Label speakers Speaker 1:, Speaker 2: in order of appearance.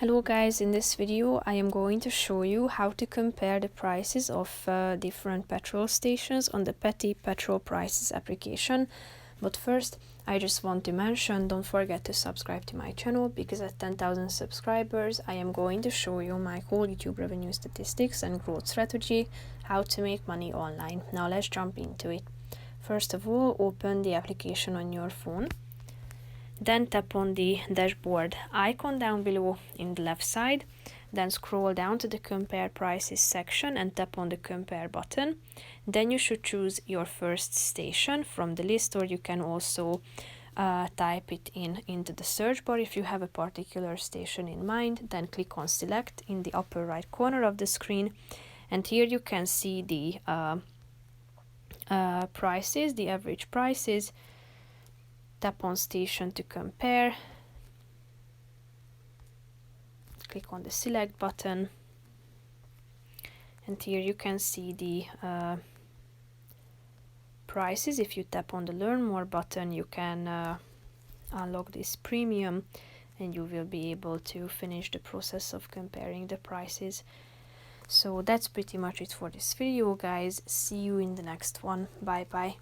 Speaker 1: Hello guys, in this video I am going to show you how to compare the prices of different petrol stations on the Petrol Prices application. But first I just want to mention, don't forget to subscribe to my channel, because at 10,000 subscribers I am going to show you my whole YouTube revenue statistics and growth strategy, how to make money online. Now let's jump into it. First of all, open the application on your phone. Then tap on the dashboard icon down below in the left side. Then scroll down to the Compare Prices section and tap on the Compare button. Then you should choose your first station from the list, or you can also type it into the search bar if you have a particular station in mind. Then click on Select in the upper right corner of the screen, and here you can see the prices, the average prices. Tap on Station to compare. Click on the Select button, and here you can see the prices. If you tap on the Learn More button, you can unlock this premium, and you will be able to finish the process of comparing the prices. So that's pretty much it for this video, guys. See you in the next one. Bye bye.